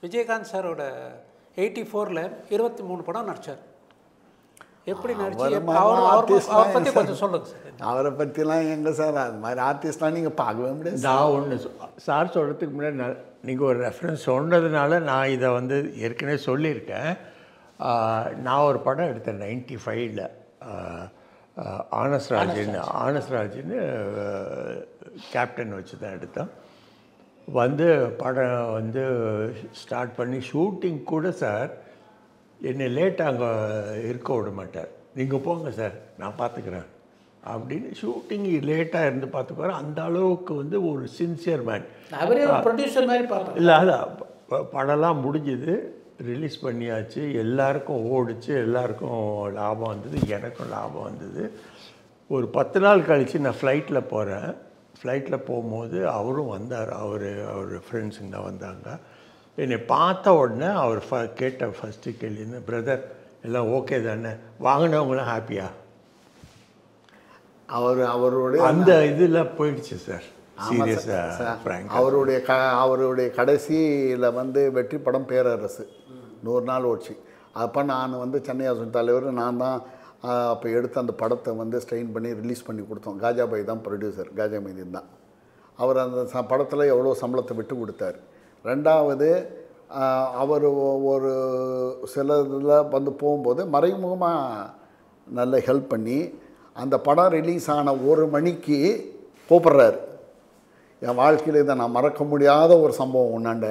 விஜயகாந்த் சாரோட 84ல் 23 படம் நடித்தார். எப்படி நடிச்சு அவரை பற்றி கொஞ்சம் சொல்லுங்கள் சார். அவரை பற்றிலாம் எங்கே சார் அது மாதிரி ஆர்டிஸ்ட்லாம் நீங்கள் பார்க்கவே முடியாது. நான் ஒன்று சார் சொல்கிறதுக்கு முன்னாடி நீங்கள் ஒரு ரெஃபரன்ஸ் சொன்னதுனால நான் இதை வந்து ஏற்கனவே சொல்லியிருக்கேன். நான் ஒரு படம் எடுத்தேன் 95ல், ஆனஸ்ராஜின்னு கேப்டன் வச்சு தான் எடுத்தேன். வந்து படம் வந்து ஸ்டார்ட் பண்ணி ஷூட்டிங் கூட சார் என்னை லேட்டாக அங்கே இருக்க விட மாட்டார். நீங்கள் போங்க சார் நான் பார்த்துக்கிறேன் அப்படின்னு. ஷூட்டிங் லேட்டாக இருந்து பார்த்துக்குவார். அந்த அளவுக்கு வந்து ஒரு சின்சியர் மேன். அவரே ப்ரொடியூசர் மாதிரி பார்ப்பேன். இல்லை அதான் படம்லாம் முடிஞ்சுது, ரிலீஸ் பண்ணியாச்சு, எல்லாருக்கும் ஓடிச்சு, எல்லாருக்கும் லாபம் வந்தது, எனக்கும் லாபம் வந்தது. ஒரு 10 நாள் கழித்து நான் ஃப்ளைட்டில் போகிறேன். ஃப்ளைட்டில் போகும்போது அவரும் வந்தார், அவர் ஃப்ரெண்ட்ஸுங்க தான் வந்தாங்க. என்னை பார்த்த உடனே அவர் கேட்ட ஃபஸ்ட்டு கேள்வி, பிரதர் எல்லாம் ஓகே தானே, வாங்கினவங்களாம் ஹாப்பியா? அவருடைய அந்த இதில் போயிடுச்சு சார். சீரியஸாக அவருடைய கடைசியில் வந்து வெற்றி படம் பேரரசு 100 நாள் ஓடிச்சு. அப்போ நான் வந்து சென்னை அரசு தலைவர், நான் தான் அப்போ எடுத்து அந்த படத்தை வந்து ஸ்ட்ரெயின் பண்ணி ரிலீஸ் பண்ணி கொடுத்தோம். காஜாபாய் தான் ப்ரொடியூசர், காஜா மைதீன் தான். அவர் அந்த படத்தில் எவ்வளோ சம்பளத்தை விட்டு கொடுத்தார். ரெண்டாவது அவர் ஒரு சில இதில் வந்து போகும்போது மறைமுகமாக நல்ல ஹெல்ப் பண்ணி அந்த படம் ரிலீஸ் ஆன 1 மணிக்கு கூப்பிட்றாரு. என் வாழ்க்கையில் இதை நான் மறக்க முடியாத ஒரு சம்பவம் ஒன்றாண்ட,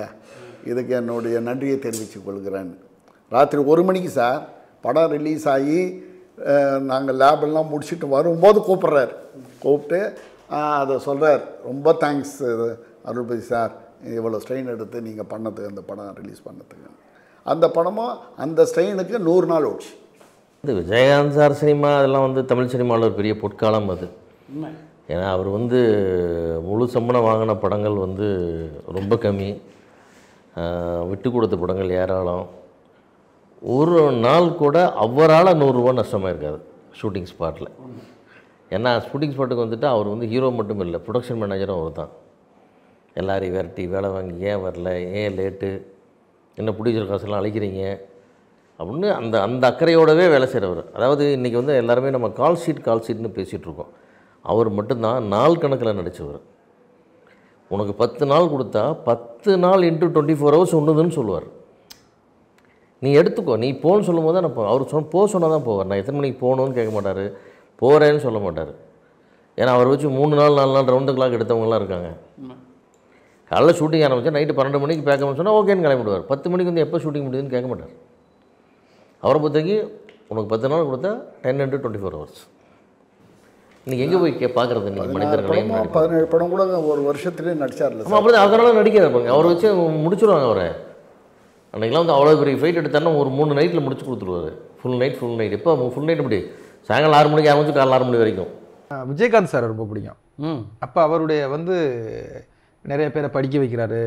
இதுக்கு என்னுடைய நன்றியை தெரிவித்துக் கொள்கிறேன். ராத்திரி 1 மணிக்கு சார் படம் ரிலீஸ் ஆகி நாங்கள் லேபெல்லாம் முடிச்சுட்டு வரும்போது கூப்பிட்றாரு. கூப்பிட்டு அதை சொல்கிறார், ரொம்ப தேங்க்ஸ் அருள்பதி சார், இவ்வளோ ஸ்ட்ரெயின் எடுத்து நீங்கள் பண்ணதுக்கு, அந்த படம் ரிலீஸ் பண்ணதுக்கு. அந்த படமும் அந்த ஸ்ட்ரெயினுக்கு 100 நாள் ஓடிச்சு. இது விஜயகாந்த் சார் சினிமா அதெல்லாம் வந்து தமிழ் சினிமாவில் ஒரு பெரிய பொற்காலம் அது. ஏன்னா அவர் வந்து முழு சம்பளம் வாங்கின படங்கள் வந்து ரொம்ப கம்மி, விட்டு கொடுத்த படங்கள் ஏராளம். ஒரு நாள் கூட அவரால் 100 ரூபா நஷ்டமாக இருக்காது ஷூட்டிங் ஸ்பாட்டில். ஏன்னா ஷூட்டிங் ஸ்பாட்டுக்கு வந்துட்டு அவர் வந்து ஹீரோ மட்டும் இல்லை, ப்ரொடக்ஷன் மேனேஜரும் அவர் தான். எல்லாரையும் விரட்டி வேலை வாங்கி, ஏன் வரல, ஏன் லேட்டு, என்ன ப்ரொடியூசர் காசெல்லாம் அழைக்கிறீங்க அப்படின்னு அந்த அக்கறையோடவே வேலை செய்கிறவர். அதாவது இன்றைக்கி வந்து எல்லாருமே நம்ம கால் ஷீட்னு பேசிகிட்ருக்கோம். அவர் மட்டும்தான் நாள் கணக்கில் நடித்தவர். உனக்கு 10 நாள் கொடுத்தா 10 நாள் இன்ட்டு 24 ஹவர்ஸ் ஒன்றுதுன்னு சொல்லுவார். நீ எடுத்துக்கோ, நீ போன்னு சொல்லும் போது தான் நான் அவர் போக சொன்னால் தான் போவார். நான் எத்தனை மணிக்கு போகணுன்னு கேட்க மாட்டார், போகிறேன்னு சொல்ல மாட்டார். ஏன்னா அவர் வச்சு 3 நாள் 4 நாள் ரவுண்டு கிளாக் எடுத்தவங்களாம் இருக்காங்க. காலைல ஷூட்டிங் ஆரம்பித்தா நைட்டு 12 மணிக்கு பேக்கணும்னு சொன்னால் ஓகேன்னு கிளம்பிடுவார். 10 மணிக்கு வந்து எப்போ ஷூட்டிங் முடியுதுன்னு கேட்க மாட்டார். அவரை பொறுத்தவரைக்கு உனக்கு 10 நாள் கொடுத்தா 10 into 24 hours. இன்றைக்கி எங்கே போய் பார்க்குறது? நீங்கள் மனிதர்களையும் 17 படம் கூட ஒரு வருஷத்துலேயே நடிச்சார்ல. ஆமாம், அப்படி அதனால நடிக்காத பாருங்க, அவரை வச்சு முடிச்சுடுவாங்க. அவரை அன்றைக்கெலாம் வந்து அவ்வளோ பெரிய ஃபைட் எடுத்தாருன்னா ஒரு 3 நைட்டில் முடிச்சு கொடுத்துருவாரு. Full night. எப்போ ஃபுல் நைட் எப்படி? சாயங்காலம் 6 மணிக்கு ஆரம்பிச்சு காலைல 6 மணி வரைக்கும். விஜயகாந்த் சார் ரொம்ப பிடிக்கும். அப்போ அவருடைய வந்து நிறைய பேரை படிக்க வைக்கிறாரு.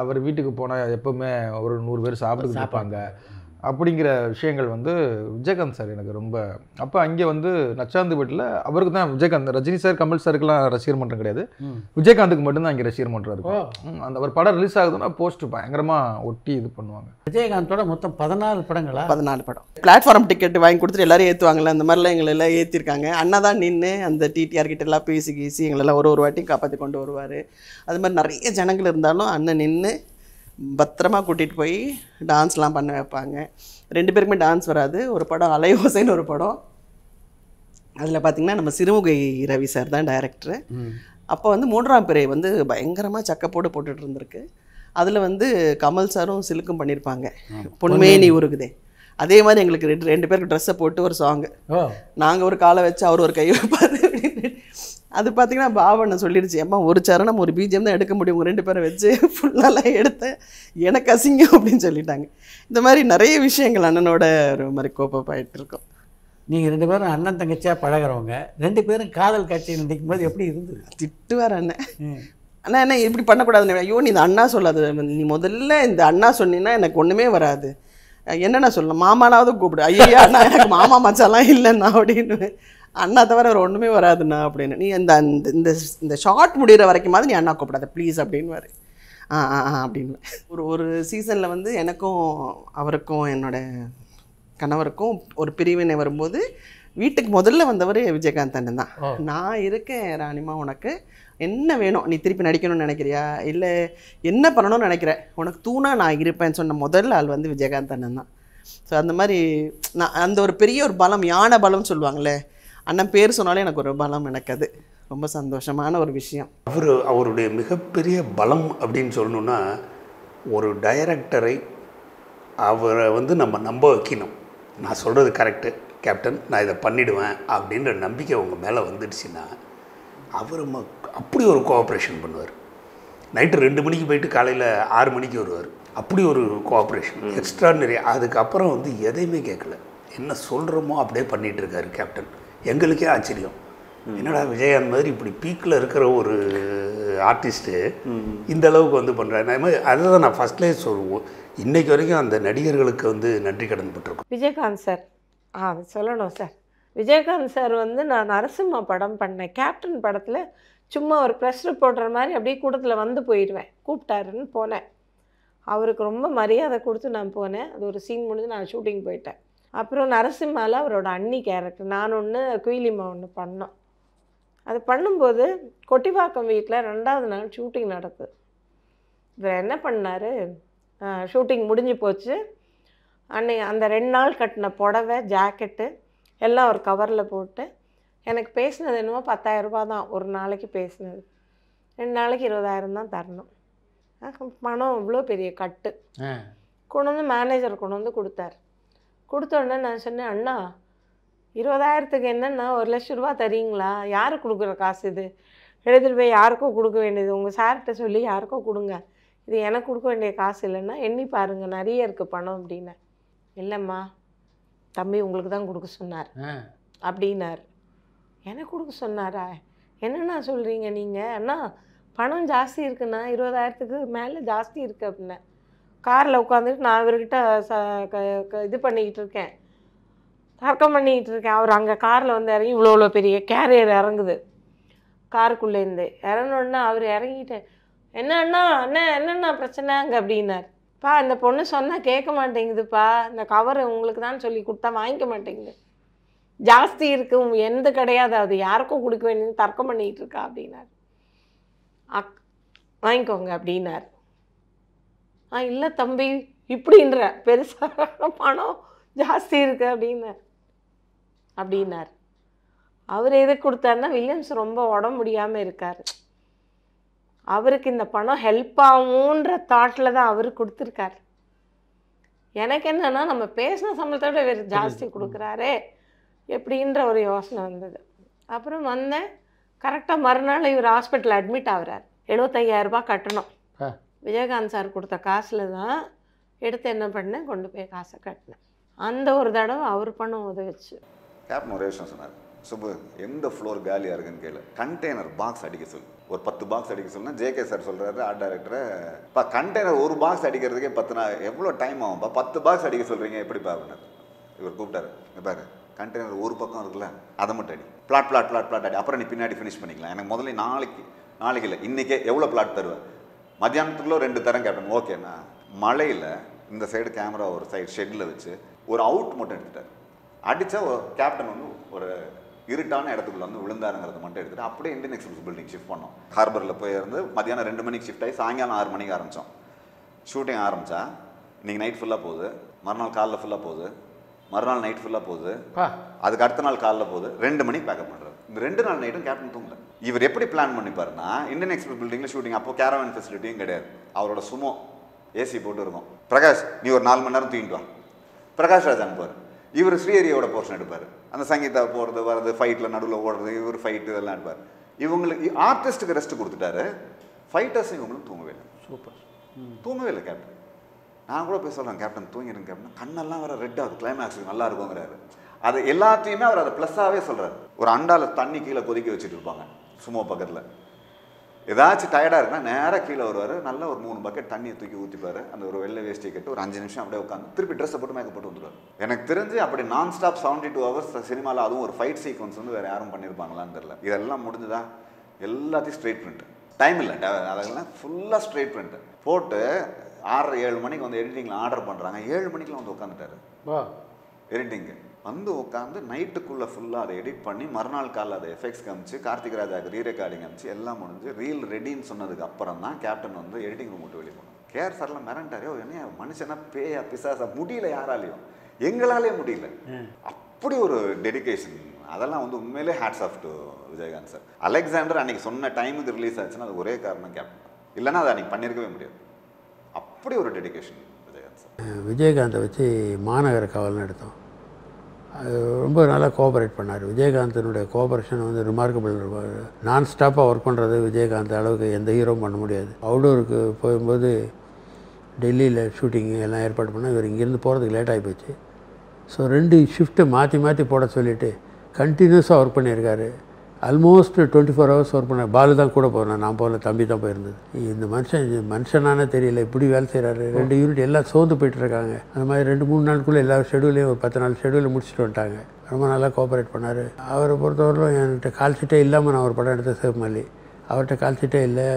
அவர் வீட்டுக்கு போனால் எப்போவுமே ஒரு 100 பேர் சாப்பிட்டு இருப்பாங்க. அப்படிங்கிற விஷயங்கள் வந்து விஜயகாந்த் சார் எனக்கு ரொம்ப. அப்போ அங்கே வந்து நச்சாந்து வீட்டில் அவருக்கு தான் விஜயகாந்த், ரஜினி சார் கமல் சாருக்கெல்லாம் ரசிகர் மன்றம் கிடையாது, விஜயகாந்துக்கு மட்டும்தான் அங்கே ரசிகர் மன்றம் இருக்கும். அந்த ஒரு படம் ரிலீஸ் ஆகுதுன்னா போஸ்ட் பயங்கரமாக ஒட்டி இது பண்ணுவாங்க. விஜயகாந்தோட மொத்தம் 14 படங்களா? 14 படம். பிளாட்ஃபார்ம் டிக்கெட் வாங்கி கொடுத்துட்டு எல்லாரும் ஏற்றுவாங்கள்ல, அந்த மாதிரிலாம் எங்களை எல்லாம் ஏற்றிருக்காங்க. அண்ணா தான் நின்று அந்த டிடிஆர் கிட்ட எல்லாம் பேசி எங்களெல்லாம் ஒரு வாட்டியும் காப்பாற்றி கொண்டு வருவார். அது மாதிரி நிறைய ஜனங்கள் இருந்தாலும் அண்ணன் நின்று பத்திரமா கூட்டிகிட்டு போய் டான்ஸ்லாம் பண்ண வைப்பாங்க. 2 பேருக்குமே டான்ஸ் வராது. ஒரு படம் அலையோசைன்னு ஒரு படம், அதில் பார்த்திங்கன்னா நம்ம சிறுமுகை ரவி சார் தான் டைரக்டரு. அப்போ வந்து 3ஆம் பிறை வந்து பயங்கரமாக சக்கப்போடு போட்டுட்டு இருந்திருக்கு. அதில் வந்து கமல் சாரும் சிலுக்கும் பண்ணியிருப்பாங்க, பொன்மேனி உருகுதே. அதே மாதிரி எங்களுக்கு 2 பேருக்கு ட்ரெஸ்ஸை போட்டு ஒரு சாங்கு, நாங்கள் ஒரு காலை வச்சு அவர் ஒரு கை வைப்பார் அப்படின்னு. அது பார்த்திங்கன்னா பாவனை சொல்லிடுச்சு, அம்மா ஒரு சரணம் ஒரு பிஜிஎம் தான் எடுக்க முடியும், 2 பேரை வச்சு ஃபுல்லாலாம் எடுத்தேன், எனக்கு அசிங்கம் அப்படின்னு சொல்லிட்டாங்க. இந்த மாதிரி நிறைய விஷயங்கள் அண்ணனோட ஒரு மாதிரி கோப்பப்பாயிட்டு இருக்கோம். நீங்கள் 2 பேரும் அண்ணன் தங்கச்சியாக பழகிறவங்க, 2 பேரும் காதல் காட்சியில் நிற்கும் போது எப்படி இருந்தது? திட்டுவார் அண்ணன். அண்ணா என்ன இப்படி பண்ணக்கூடாதுன்னு. ஐயோ நீ இந்த அண்ணா சொல்லாது, நீ முதல்ல இந்த அண்ணா சொன்னீங்கன்னா எனக்கு ஒன்றுமே வராது, என்னென்ன சொல்லலாம், மாமானாவது கூப்பிடு. ஐயா அண்ணா எனக்கு மாமா மச்சாலாம் இல்லைண்ணா அப்படின்னு. அண்ணா தவிர அவர் ஒன்றுமே வராதுண்ணா அப்படின்னு. நீ இந்த ஷார்ட் முடிகிற வரைக்குமாவது நீ அண்ணா கூப்பிடாத ப்ளீஸ் அப்படின்வாரு. அப்படின்னு ஒரு சீசனில் வந்து எனக்கும் அவருக்கும் என்னோட கணவருக்கும் ஒரு பிரிவினை வரும்போது வீட்டுக்கு முதல்ல வந்தவர் விஜயகாந்த் அண்ணன் தான். நான் இருக்கேன் ராணிமா, உனக்கு என்ன வேணும், நீ திருப்பி நடிக்கணும்னு நினைக்கிறியா, இல்லை என்ன பண்ணணும்னு நினைக்கிறேன், உனக்கு தூணா நான் இருப்பேன்னு சொன்ன முதல் ஆள் வந்து விஜயகாந்த் அண்ணன் தான். ஸோ அந்த மாதிரி நான் அந்த ஒரு பெரிய ஒரு பலம், யானை பலம்னு சொல்லுவாங்களே, அண்ணன் பேர் சொன்னாலே எனக்கு ஒரு பலம். எனக்கு அது ரொம்ப சந்தோஷமான ஒரு விஷயம். அவருடைய மிகப்பெரிய பலம் அப்படின்னு சொல்லணுன்னா, ஒரு டைரக்டரை அவரை வந்து நம்ம நம்ப வைக்கணும். நான் சொல்கிறது கரெக்டு கேப்டன், நான் இதை பண்ணிவிடுவேன் அப்படின்ற நம்பிக்கை உங்கள் மேலே வந்துடுச்சுன்னா அவர் அப்படி ஒரு கோஆப்ரேஷன் பண்ணுவார். நைட்டு 2 மணிக்கு போயிட்டு காலையில் 6 மணிக்கு வருவார். அப்படி ஒரு கோஆப்ரேஷன் எக்ஸ்ட்ராடினரி. அதுக்கப்புறம் வந்து எதையுமே கேட்கல, என்ன சொல்கிறோமோ அப்படியே பண்ணிகிட்டு இருக்காரு கேப்டன். எங்களுக்கே ஆச்சரியம், என்னடா விஜயகாந்த் மாதிரி இப்படி பீக்கில் இருக்கிற ஒரு ஆர்டிஸ்ட்டு இந்த அளவுக்கு வந்து பண்ணுறாரு. அது மாதிரி அதை தான் நான் ஃபஸ்ட்லேயே சொல்லுவோம். இன்றைக்கு வரைக்கும் அந்த நடிகர்களுக்கு வந்து நன்றி கடன் பட்டிருக்கோம். விஜயகாந்த் சார் சொல்லணும் சார். விஜயகாந்த் சார் வந்து நான் நரசிம்மா படம் பண்ணேன். கேப்டன் படத்தில் சும்மா ஒரு ப்ரெஸ் ரிப்போர்ட்டர் மாதிரி அப்படியே கூட்டத்தில் வந்து போயிடுவேன். கூப்பிட்டாருன்னு போனேன். அவருக்கு ரொம்ப மரியாதை கொடுத்து நான் போனேன். அது ஒரு சீன் முடிஞ்சு நான் ஷூட்டிங் போயிட்டேன். அப்புறம் நரசிம்மாவில் அவரோட அண்ணி கேரக்டர் நான் ஒன்று, குயிலிமா ஒன்று பண்ணோம். அது பண்ணும்போது கொட்டிவாக்கம் வீட்டில் 2வது நாள் ஷூட்டிங் நடக்குது. இவர் என்ன பண்ணார், ஷூட்டிங் முடிஞ்சு போச்சு. அன்னைக்கு அந்த 2 நாள் கட்டின புடவை, ஜாக்கெட்டு எல்லாம் ஒரு கவரில் போட்டு, எனக்கு பேசினது என்னமோ 10,000 ரூபா தான் ஒரு நாளைக்கு பேசினது. 2 நாளைக்கு 20,000 தான் தரணும். பணம் இவ்வளோ பெரிய கட்டு கொண்டு வந்து மேனேஜர் கொண்டு வந்து கொடுத்தார். கொடுத்தோடனே நான் சொன்னேன், அண்ணா 20,000க்கு என்னன்னா 1,00,000 ரூபா தரீங்களா? யாருக்கு கொடுக்குற காசு இது? எழுதிட்டு போய் யாருக்கோ கொடுக்க வேண்டியது, உங்கள் சார்கிட்ட சொல்லி யாருக்கோ கொடுங்க, இது எனக்கு கொடுக்க வேண்டிய காசு இல்லைன்னா எண்ணி பாருங்கள், நிறைய இருக்குது பணம் அப்படின்னேன். இல்லைம்மா தம்பி உங்களுக்கு தான் கொடுக்க சொன்னார் அப்படின்னார். எனக்கு கொடுக்க சொன்னாரா? என்னண்ணா சொல்கிறீங்க நீங்கள்? அண்ணா பணம் ஜாஸ்தி இருக்குண்ணா, 20,000க்கு மேலே ஜாஸ்தி இருக்குது அப்படின்னேன். காரில் உட்காந்துட்டு நான் இவர்கிட்ட இது பண்ணிக்கிட்டு இருக்கேன், தர்க்கம் பண்ணிக்கிட்டு இருக்கேன். அவர் அங்கே காரில் வந்து இறங்கி இவ்வளோ பெரிய கேரியர் இறங்குது. காருக்குள்ளேருந்து இறங்கினோடனே அவர் இறங்கிட்டு, என்னண்ணா என்னண்ணா பிரச்சனைங்க அப்படின்னார். பா இந்த பொண்ணு சொன்னால் கேட்க மாட்டேங்குதுப்பா, இந்த கவர் உங்களுக்கு தான் சொல்லி கொடுத்தா வாங்கிக்க மாட்டேங்குது, ஜாஸ்தி இருக்குது, எந்த கிடையாது, அது யாருக்கும் கொடுக்க வேண்டியது தர்க்கம் பண்ணிக்கிட்டு இருக்கா அப்படின்னார். வாங்கிக்கோங்க அப்படின்னார். இல்லை தம்பி இப்படின்ற பெருசாக பணம் ஜாஸ்தி இருக்கு அப்படின்னார். அவர் எது கொடுத்தாருன்னா, வில்லியம்ஸ் ரொம்ப உடம்பு முடியாமல் இருக்கார், அவருக்கு இந்த பணம் ஹெல்ப் ஆகும்ன்ற தாட்டில் தான் அவர் கொடுத்துருக்கார். எனக்கு என்னன்னா, நம்ம பேசின சம்பளத்தை விட வேறு ஜாஸ்தி கொடுக்குறாரே எப்படின்ற ஒரு யோசனை வந்தது. அப்புறம் வந்தேன். கரெக்டாக மறுநாள் இவர் ஹாஸ்பிட்டல் அட்மிட் ஆகுறார். 75,000 ரூபாய் கட்டணும். விஜயகாந்த் சார் கொடுத்த காசில் தான் எடுத்து என்ன பண்ணேன், கொண்டு போய் காசை கட்டினேன். அந்த ஒரு தடவை அவர் பணம் உதவிச்சு. கேப்டன் ஒரே விஷயம் சொன்னார், சுபு எந்த ஃப்ளோர் காலியாக இருக்குன்னு கேளு, கண்டெய்னர் பாக்ஸ் அடிக்க சொல்லு. ஒரு 10 பாக்ஸ் அடிக்க சொல்லுன்னா ஜேகே சார் சொல்கிறாரு ஆர்ட் டைரக்டரை, இப்போ கண்டெய்னர் ஒரு பாக்ஸ் அடிக்கிறதுக்கே 10 நாள் எவ்வளோ டைம் ஆகும்ப்பா, 10 பாக்ஸ் அடிக்க சொல்கிறீங்க எப்படிப்பா அப்படின்னாரு. இவர் கூப்பிட்டாரு, பாரு கண்டெய்னர் ஒரு பக்கம் இருக்குல்ல அதை மட்டும் அடி, பிளாட் அடி, அப்புறம் நீ பின்னாடி ஃபினிஷ் பண்ணிக்கலாம். எனக்கு முதல்ல நாளைக்கு இல்லை இன்றைக்கே எவ்வளோ பிளாட் தருவேன், மத்தியானத்துக்குள்ளே 2 தரம் கேப்டன். ஓகேண்ணா. மழையில் இந்த சைடு கேமரா ஒரு சைடு ஷெட்டில் வச்சு ஒரு அவுட் மட்டும் எடுத்துட்டார். அடித்தா கேப்டன் வந்து ஒரு இருட்டான இடத்துக்குள்ள வந்து விழுந்தாருங்கிறத மட்டும் எடுத்துகிட்டு அப்படியே இந்தியன் எக்ஸ்பிரஸ் பில்டிங் ஷிஃப்ட் பண்ணோம். ஹார்பரில் போய் இருந்து மத்தியானம் 2 மணிக்கு ஷிஃப்ட் ஆகி சாயங்காலம் 6 மணிக்கு ஆரம்பித்தோம். ஷூட்டிங் ஆரம்பித்தா இன்றைக்கி நைட் ஃபுல்லாக போகுது, மறுநாள் காலைல ஃபுல்லாக போகுது, மறுநாள் நைட் ஃபுல்லாக போகுது, அதுக்கு அடுத்த நாள் காலைல போகுது, 2 மணிக்கு பேக்கப் பண்ணுறாரு. இந்த 2 நாள் நைட்டும் கேப்டன் தூங்கல. இவர் எப்படி பிளான் பண்ணிப்பாருன்னா, இந்தியன் எக்ஸ்பிரஸ் பில்டிங்கில் ஷூட்டிங் அப்போ கேரவன் ஃபெசிலிட்டியும் கிடையாது, அவரோட சுமோ ஏசி போட்டு இருக்கும். பிரகாஷ் நீ ஒரு 4 மணி நேரம் தூங்கிட்டு வா, பிரகாஷ் ராஜ் அனுப்புவார். இவர் ஸ்ரீஹரியோட போர்ஷன் எடுப்பார், அந்த சங்கீதா போகிறது வர்றது, ஃபைட்டில் நடுவில் ஓடுறது, இவர் ஃபைட்டு இதெல்லாம் எடுப்பார். இவங்களுக்கு ஆர்டிஸ்ட்டுக்கு ரெஸ்ட் கொடுத்துட்டாரு, ஃபைட்டர்ஸ் இவங்களும் தூங்கவே இல்லை. சூப்பர், தூங்கவே இல்லை கேப்டன். நான் கூட போய் சொல்கிறேன், கேப்டன் தூங்கிடுங்க கேப்டன், கண்ணெல்லாம் வேறு ரெட் ஆகுது, கிளைமேக்ஸுக்கு நல்லா இருக்குங்கிறாரு. அது எல்லாத்தையுமே அவர் அதை ப்ளஸ்ஸாகவே சொல்கிறார். ஒரு அண்டாவில் தண்ணி கீழே கொதிக்க வச்சுட்டு இருப்பாங்க சும்மா பக்கத்தில், ஏதாச்சும் டயர்டாக இருக்குன்னா நேராக கீழே வருவார், நல்லா ஒரு 3 பக்கெட் தண்ணியை தூக்கி ஊற்றிப்பார், அந்த ஒரு வெள்ளை வேஸ்டி கட்டு ஒரு 5 நிமிஷம் அப்படியே உட்காந்து திருப்பி ட்ரெஸ்ஸை போட்டு மேக்கப் போட்டு வந்துடுவார். எனக்கு தெரிஞ்சு அப்படி நான் ஸ்டாப் 72 ஹவர்ஸ் சினிமாவில் அதுவும் ஒரு ஃபைட் சீக்வன்ஸ் வந்து வேறு யாரும் பண்ணியிருப்பாங்களான்னு தெரியல. இதெல்லாம் முடிஞ்சுதான் எல்லாத்தையும் ஸ்ட்ரெயிட் பிரிண்ட் டைம் இல்லை, அதெல்லாம் ஃபுல்லாக ஸ்ட்ரெயிட் பண்ணிட்டு போட்டு 6-7 மணிக்கு வந்து எடிட்டிங்கில் ஆர்டர் பண்ணுறாங்க. 7 மணிக்கெலாம் வந்து உட்காந்துட்டாரு எடிட்டிங்கு. வந்து உட்காந்து நைட்டுக்குள்ளே ஃபுல்லாக அதை எடிட் பண்ணி மறுநாள் காலையில் அதை எஃபெக்ட்ஸ் காமிச்சு கார்த்திக் ராஜாவுக்கு ரீரெக்கார்டிங் காமிச்சு எல்லாம் முடிஞ்சு ரீல் ரெடின்னு சொன்னதுக்கு அப்புறம் தான் கேப்டன் வந்து எடிட்டிங் ரூம் விட்டு வெளியே போனோம். கேஆர் சார்லாம் மிரண்டாரோ, என்ன மனுஷனா பேயா பிசாசா, முடியல யாராலையும், எங்களாலே முடியல. அப்படி ஒரு டெடிகேஷன். அதெல்லாம் வந்து உண்மையிலே hats off to Vijayakanth sir. Alexander அன்றைக்கி சொன்ன டைமுக்கு ரிலீஸ் ஆச்சுன்னா அது ஒரே காரணம் கேப்டன், இல்லைன்னா அதை அன்றைக்கி பண்ணியிருக்கவே முடியாது. அப்படி ஒரு டெடிகேஷன் விஜயகாந்த் சார். விஜயகாந்தை வச்சு மாநகர காவல்னு எடுத்தோம். அது ரொம்ப நல்லா கோஆப்ரேட் பண்ணார். விஜயகாந்தனுடைய கோஆப்ரேஷன் வந்து ரிமார்க்கபிள். நான் ஸ்டாப்பாக ஒர்க் பண்ணுறது விஜயகாந்த் அளவுக்கு எந்த ஹீரோவும் பண்ண முடியாது. அவுடோருக்கு போகும்போது டெல்லியில் ஷூட்டிங் எல்லாம் ஏற்பாடு பண்ணால் இவர் இங்கேருந்து போகிறதுக்கு லேட் ஆகி போச்சு. ஸோ 2 ஷிஃப்ட்டு மாற்றி போட சொல்லிவிட்டு கண்டினியூஸாக ஒர்க் பண்ணியிருக்காரு. ஆல்மோஸ்ட் 24 ஹவர்ஸ் ஒர்க் பண்ண. பாலு தான் கூட போகிறேன், நான் போகல, தம்பி தான் போயிருந்தது. இந்த மனுஷனானே தெரியல, இப்படி வேலை செய்கிறாரு. 2 யூனிட் எல்லாம் சோர்ந்து போயிட்டுருக்காங்க. அந்த மாதிரி 2-3 நாளுக்குள்ளே எல்லா ஷெடியூலையும் ஒரு 10 நாள் ஷெடியூலில் முடிச்சுட்டு வந்துட்டாங்க. ரொம்ப நல்லா கோஆப்ரேட் பண்ணார். அவரை பொறுத்தவரையிலும் என்கிட்ட கால் ஷீட்டே இல்லாமல் நான் ஒரு படம் எடுத்த சிவமல்லி. அவர்கிட்ட கால் ஷீட்டே இல்லை,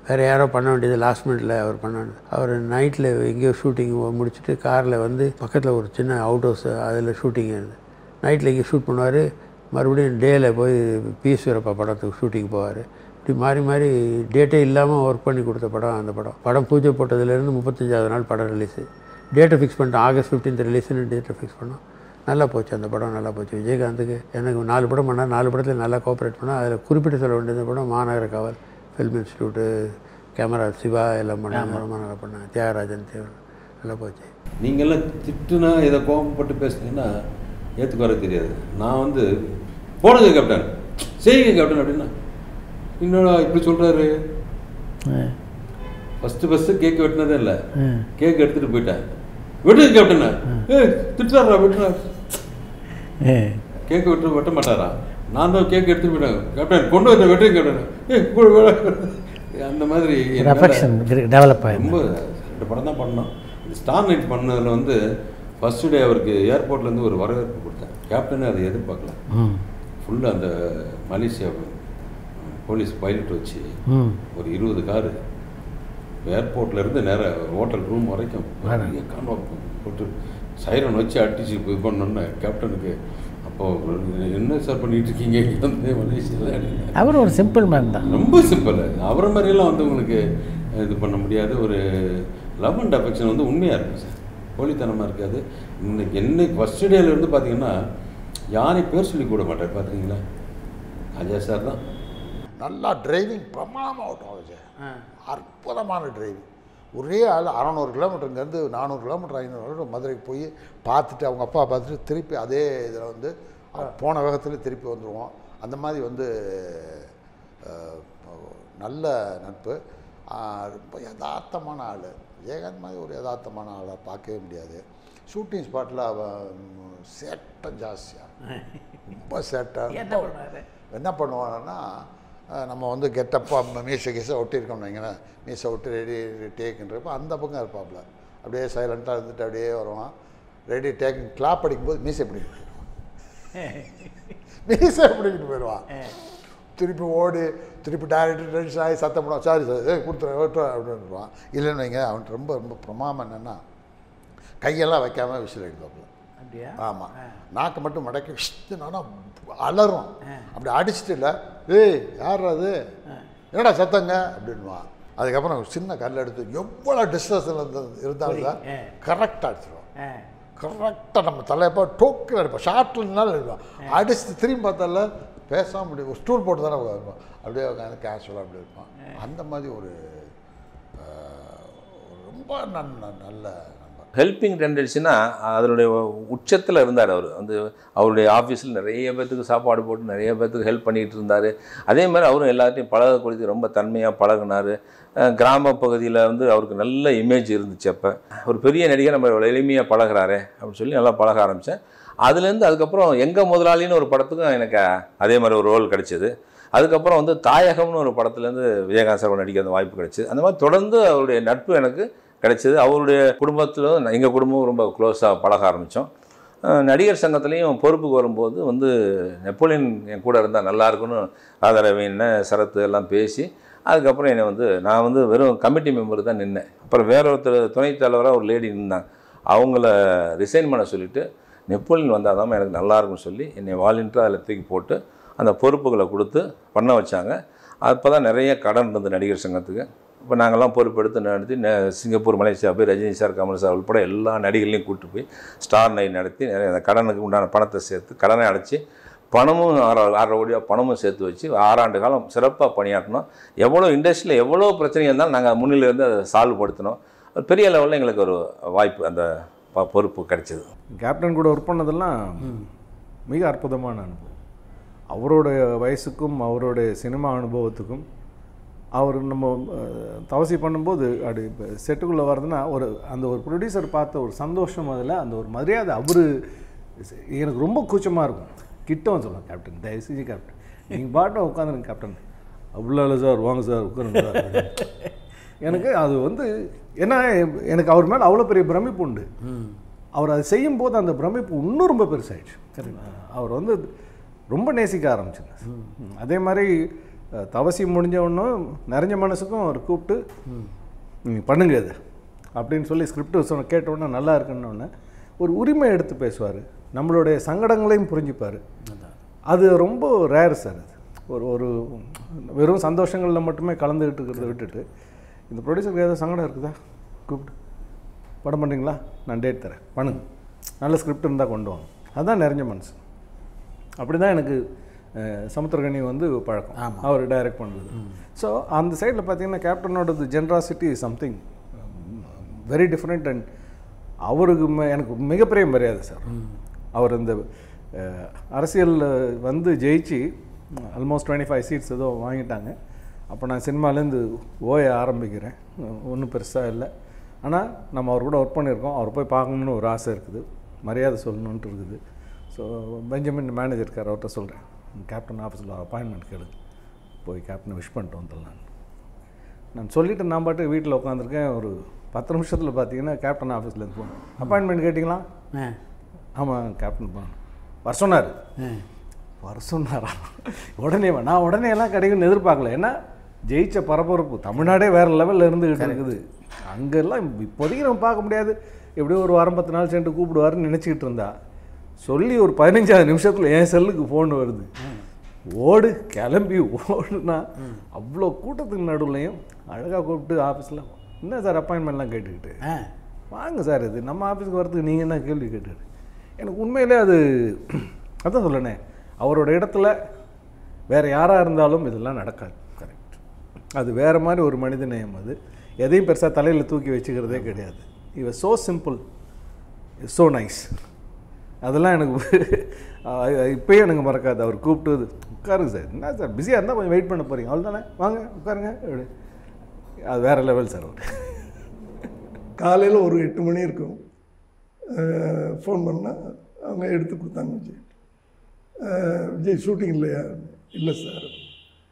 வேறு யாரோ பண்ண வேண்டியது லாஸ்ட் மினிட்ல அவர் பண்ண வேண்டியது. அவர் நைட்டில் எங்கேயோ ஷூட்டிங் முடிச்சுட்டு காரில் வந்து பக்கத்தில் ஒரு சின்ன அவுட் ஹவுஸ், அதில் ஷூட்டிங் இருந்தது. நைட்டில் இங்கே ஷூட் பண்ணுவார், மறுபடியும் டேயில் போய் பிஎஸ் வீரப்பா படத்துக்கு ஷூட்டிங் போவார். இப்படி மாறி டேட்டே இல்லாமல் ஒர்க் பண்ணி கொடுத்த படம் அந்த படம் பூஜை போட்டதுலேருந்து 35வது நாள் படம் ரிலீஸு. டேட்டை ஃபிக்ஸ் பண்ணிட்டோம், August 15th ரிலீஸுன்னு டேட்டை ஃபிக்ஸ் பண்ணோம். நல்லா போச்சு அந்த படம், நல்லா போச்சு. விஜயகாந்துக்கு எனக்கு 4 படம் பண்ணால் 4 படத்தில் நல்லா கோஆப்ரேட் பண்ணால். அதில் குறிப்பிட்டு சொல்ல வேண்டியது படம் மாநகர காவல், ஃபில்ம் இன்ஸ்டியூட்டு, கேமரா சிவா எல்லாம் பண்ணாங்க. ரொம்ப நல்லா பண்ணாங்க. தியாகராஜன் தேவன் நல்லா போச்சு. நீங்கள்லாம் திட்டுனா இதை கோபப்பட்டு பேசுனீங்கன்னா ஏற்றுக்கு வர தெரியாது. நான் வந்து போனது கேப்டன், செய்யுங்க கேப்டன் அப்படின்னா இன்னொரு இப்படி சொல்கிறாரு. ஃபஸ்ட்டு கேக் வெட்டினதே இல்லை, கேக் எடுத்துகிட்டு போயிட்டேன். வெட்டுது கேப்டனா, திட்டுறாரா, வெட்டுறா, கேக்கு வெட்ட மாட்டாரா? நான் தான் கேக் எடுத்துகிட்டு போயிட்டேன். கேப்டன் கொண்டு வந்த வெட்டுங்க கேப்டன். அந்த மாதிரி டெவலப் ஆகி ரொம்ப 2 படம் தான் பண்ணோம். இந்த ஸ்டார் நைட் பண்ணதில் வந்து ஃபஸ்ட்டு டே அவருக்கு ஏர்போர்ட்லேருந்து ஒரு வரவேற்பு கொடுத்தேன். கேப்டனே அதை எதிர்பார்க்கல. ஃபுல்லாக அந்த மலேசியா போலீஸ் பைலட் வச்சு ஒரு 20 காரு ஏர்போர்ட்லேருந்து நேராக ஹோட்டல் ரூம் வரைக்கும் போட்டு சைரன் வச்சு அடிச்சு இது பண்ணோன்னே கேப்டனுக்கு அப்போது என்ன சார் பண்ணிகிட்டு இருக்கீங்க வந்து மலேசியாவில். அவர் ஒரு சிம்பிள் மேன் தான், ரொம்ப சிம்பிள். அவரை மாதிரியெல்லாம் வந்து உங்களுக்கு இது பண்ண முடியாது. ஒரு லவ் அண்ட் அஃபெக்ஷன் வந்து உண்மையாக இருக்கும் சார், போலித்தனமாக இருக்காது. இன்னைக்கு ஃபஸ்ட்டு டேலேருந்து பார்த்தீங்கன்னா யாரையும் பேர் சொல்லி கூட மாட்டார். பார்த்துருக்கீங்களா? அஜய் சார் தான். நல்லா டிரைவிங் பிரமாதமாக ஓட்டும் விஜய். அற்புதமான டிரைவிங். ஒரே ஆள் 600 கிலோமீட்டர் இங்கேருந்து 400 கிலோமீட்டர் 500 கிலோமீட்டர் மதுரைக்கு போய் பார்த்துட்டு அவங்க அப்பா பார்த்துட்டு திருப்பி அதே இதில் வந்து போன வேகத்தில் திருப்பி வந்துடுவோம். அந்த மாதிரி வந்து நல்ல நட்பு. ரொம்ப யதார்த்தமான ஆள். விஜயகாந்த் மாதிரி ஒரு யதார்த்தமான ஆளை பார்க்கவே முடியாது. ஷூட்டிங் ஸ்பாட்டில் அவன் சேட்டை ஜாஸ்தியாக, ரொம்ப சேட்டை. என்ன பண்ணுவான்னா, நம்ம வந்து கெட்டப்பாக மீசை கீசை ஒட்டியிருக்கோம்னு வைங்களேன், மீசை ஒட்டி ரெடி டேக்குன்றப்போ அந்த பக்கம் இருப்பாப்புல. அப்படியே சைலண்ட்டாக இருந்துட்டு அப்படியே வருவான். ரெடி டேக்கு கிளாப் அடிக்கும்போது மீசை பிடிக்கிட்டு போயிடுவான். மீசை பிடிக்கிட்டு போயிடுவான். திருப்பி ஓடி திருப்பி டைரக்டர் டென்ஷன் ஆகி சத்தம் போடுவான். சாரி சார் கொடுத்துருவேன் அப்படின்ட்டுருவான். இல்லைன்னு வைங்க, அவன்ட்டு ரொம்ப ரொம்ப பிரமாதம் என்னென்னா கையெல்லாம் வைக்காமல் விசில் அடிப்பாப்புல. ஆமாம், நாக்கு மட்டும் மடக்கி விஷ்ணுனா அலறும். அப்படி அடிச்சுட்டு இல்லை, ஏய் யார் அது, என்னடா சத்தங்க அப்படின்வான். அதுக்கப்புறம் சின்ன கல் எடுத்து எவ்வளோ டிஸ்டன்ஸில் இருந்தாலும் தான் கரெக்டாக அடிச்சிடுவான். கரெக்டாக நம்ம தலையப்போ டோக்கில் அடிப்போம். ஷார்ட்டில் இருந்தாலும் அடிப்பான். அடிச்சுட்டு திரும்பி பார்த்தால பேசாமல் முடியும். ஸ்டூல் போட்டு தானே இருப்பான். அப்படியே உட்காந்து கேஷுவலாக அப்படி இருப்பான். அந்த மாதிரி ஒரு ரொம்ப நல்ல ஹெல்பிங் டெண்டன்சினா அதனுடைய உச்சத்தில் இருந்தார். அவர் வந்து அவருடைய ஆஃபீஸில் நிறைய பேர்த்துக்கு சாப்பாடு போட்டு நிறைய பேர்த்துக்கு ஹெல்ப் பண்ணிகிட்டு இருந்தார். அதே மாதிரி அவரும் எல்லாத்தையும் பழகக்கூடிய ரொம்ப தன்மையாக பழகினார். கிராம பகுதியில் வந்து அவருக்கு நல்ல இமேஜ் இருந்துச்சு. அப்போ ஒரு பெரிய நடிகர் நம்ம எளிமையாக பழகிறாரே அப்படின்னு சொல்லி நல்லா பழக ஆரம்பித்தேன். அதுலேருந்து அதுக்கப்புறம் எங்கள் முதலாளின்னு ஒரு படத்துக்கும் எனக்கு அதே மாதிரி ஒரு ரோல் கிடச்சிது. அதுக்கப்புறம் வந்து தாயகம்னு ஒரு படத்துலேருந்து விஜயகாந்த் சார் நடிக்க அந்த வாய்ப்பு கிடச்சிது. அந்த மாதிரி தொடர்ந்து அவருடைய நட்பு எனக்கு கிடைச்சிது. அவருடைய குடும்பத்தில் எங்கள் குடும்பம் ரொம்ப க்ளோஸாக பழக ஆரம்பித்தோம். நடிகர் சங்கத்துலேயும் பொறுப்புக்கு வரும்போது வந்து நெப்போலியன் என் கூட இருந்தால் நல்லாயிருக்குன்னு ராதாரவின்னு சரத்து எல்லாம் பேசி அதுக்கப்புறம் என்னை வந்து நான் வந்து வெறும் கமிட்டி மெம்பர் தான் நின்னேன். அப்புறம் வேற ஒருத்தர் துணைத் தலைவராக ஒரு லேடி நின்னாங்க. அவங்கள ரிசைன் பண்ண சொல்லிவிட்டு நெப்போலியன் வந்தால் தான் எனக்கு நல்லாயிருக்கும்னு சொல்லி என்னை வாலண்டியராக அதில் தூக்கி போட்டு அந்த பொறுப்புகளை கொடுத்து பண்ண வச்சாங்க. அப்போ தான் நிறைய கடன் இருந்தது நடிகர் சங்கத்துக்கு. இப்போ நாங்கள்லாம் பொறுப்பெடுத்து நடத்தி சிங்கப்பூர், மலேசியா போய் ரஜினி சார், கமல் சார் உள்பட எல்லா நடிகர்களையும் கூப்பிட்டு போய் ஸ்டார் நைட் நடத்தி நிறைய அந்த கடனுக்கு உண்டான பணத்தை சேர்த்து கடனை அடைச்சி பணமும் 6.5 கோடி பணமும் சேர்த்து வச்சு 6 ஆண்டு காலம் சிறப்பாக பணியாற்றினோம். எவ்வளோ இண்டஸ்ட்ரியில் எவ்வளோ பிரச்சனை இருந்தாலும் நாங்கள் முன்னிலேருந்து அதை சால்வ் படுத்தினோம். ஒரு பெரிய லெவலில் எங்களுக்கு ஒரு வாய்ப்பு, அந்த பொறுப்பு கிடைச்சிது. கேப்டன் கூட ஒர்க் பண்ணதெல்லாம் மிக அற்புதமான அனுபவம். அவரோட வயசுக்கும் அவருடைய சினிமா அனுபவத்துக்கும் அவர் நம்ம தவசி பண்ணும்போது அப்படி செட்டுக்குள்ளே வர்றதுன்னா அந்த ஒரு ப்ரொடியூசர் பார்த்த ஒரு சந்தோஷம், அதில் அந்த ஒரு மரியாதை. அவர் எனக்கு ரொம்ப கூச்சமாக இருக்கும். கிட்டவும் சொல்லுவேன், கேப்டன் தயவுசெய்து கேப்டன் நீங்கள் பாட்டும் உட்காந்துருங்க கேப்டன். அவ்வளோ இல்லை சார், வாங்க சார் உட்காருங்க சார். எனக்கு அது வந்து ஏன்னா எனக்கு அவர் மேலே அவ்வளோ பெரிய பிரமிப்பு உண்டு. அவர் அதை செய்யும்போது அந்த பிரமிப்பு இன்னும் ரொம்ப பெருசாகிடுச்சு. அவர் வந்து ரொம்ப நேசிக்க ஆரம்பிச்சுங்க. அதே மாதிரி தவசி முடிஞ்சவொன்னும் நிறைஞ்ச மனசுக்கும் அவர் கூப்பிட்டு நீங்கள் பண்ணுங்க இது அப்படின்னு சொல்லி ஸ்கிரிப்ட் கேட்டோன்னே நல்லா இருக்குன்னொன்னே ஒரு உரிமை எடுத்து பேசுவார். நம்மளுடைய சங்கடங்களையும் புரிஞ்சுப்பார். அது ரொம்ப ரேர் சார். அது ஒரு வெறும் சந்தோஷங்களில் மட்டுமே கலந்துக்கிட்டு இருக்கிறத விட்டுட்டு, இந்த ப்ரொடியூசருக்கு ஏதாவது சங்கடம் இருக்குதா, கூப்பிட்டு படம் பண்ணுறீங்களா, நான் டேட் தரேன், பண்ணுங்க, நல்ல ஸ்கிரிப்ட் இருந்தால் கொண்டு வாங்க. அதுதான் நிறைஞ்ச மனசு. அப்படி தான் எனக்கு சமுத்திரகனி வந்து பழக்கம், அவர் டைரக்ட் பண்ணுறது. ஸோ அந்த சைடில் பார்த்தீங்கன்னா கேப்டனோடது generosity is something very different. And அவருக்கு எனக்கு மிகப்பெரிய மரியாதை சார். அவர் இந்த அரசியலில் வந்து ஜெயிச்சு ஆல்மோஸ்ட் 25 சீட்ஸ் ஏதோ வாங்கிட்டாங்க. அப்போ நான் சினிமாலேருந்து ஓய ஆரம்பிக்கிறேன். ஒன்றும் பெருசாக இல்லை, ஆனால் நம்ம அவர் கூட ஒர்க் பண்ணியிருக்கோம். அவர் போய் பார்க்கணுன்னு ஒரு ஆசை இருக்குது, மரியாதை சொல்லணுன்ட்டு இருக்குது. ஸோ பெஞ்சமின் மேனேஜர் இருக்கார், அவர்கிட்ட சொல்கிறேன், கேப்டன் ஆஃபீஸில் அப்பாயின்மெண்ட் கேளுங்க, போய் கேப்டனை விஷ் பண்ணிட்டு வந்துடலாம். நான் சொல்லிவிட்டு நான் பாட்டு வீட்டில் உட்காந்துருக்கேன். ஒரு 10 நிமிஷத்தில் பார்த்தீங்கன்னா கேப்டன் ஆஃபீஸ்லேருந்து போகணும். அப்பாயின்மெண்ட் கேட்டிங்களா? ஆமாம் கேப்டன் போகணும். வர சொன்னார். வர சொன்னாரா? உடனே எல்லாம் கிடைக்குன்னு எதிர்பார்க்கல. ஏன்னா ஜெயிச்ச பரபரப்பு தமிழ்நாடே வேறு லெவலில் இருந்துக்கிட்டு இருக்குது. அங்கெல்லாம் இப்போதைக்கு நம்ம பார்க்க முடியாது. எப்படியோ ஒரு வாரம் 10 நாள் சென்று கூப்பிடுவாருன்னு நினச்சிக்கிட்டு இருந்தா, சொல்லி ஒரு 15 நிமிஷத்தில் என் செல்லுக்கு ஃபோன் வருது. ஓடு கிளம்பி ஓடுனா அவ்வளோ கூட்டத்துக்கு நடுவுலையும் அழகாக கூப்பிட்டு ஆஃபீஸில், என்ன சார் அப்பாயின்மெண்ட்லாம் கேட்டுக்கிட்டு, வாங்க சார் இது நம்ம ஆஃபீஸுக்கு வரதுக்கு நீங்கள் என்ன கேள்வி கேட்டுக்கிட்டு. எனக்கு உண்மையிலே அது அதான் சொல்லணே, அவரோட இடத்துல வேறு யாராக இருந்தாலும் இதெல்லாம் நடக்காது. கரெக்ட். அது வேறு மாதிரி ஒரு மனித நேயம். அது எதையும் பெருசாக தலையில் தூக்கி வச்சுக்கிறதே கிடையாது. இவ ஸோ சிம்பிள், ஸோ நைஸ். அதெல்லாம் எனக்கு இப்போயே எனக்கு மறக்காது. அவர் கூப்பிட்டு உட்காருங்க சார், என்ன சார் பிஸியாக இருந்தால் கொஞ்சம் வெயிட் பண்ண போகிறீங்க, அவ்வளோ தானே, வாங்க உட்காருங்க. அது வேறு லெவல் சார். அவர் காலையில் ஒரு 8 மணி இருக்கும், ஃபோன் பண்ணால் அவங்க எடுத்து கொடுத்தாங்க. விஜய் ஷூட்டிங் இல்லையா? இல்லை சார்.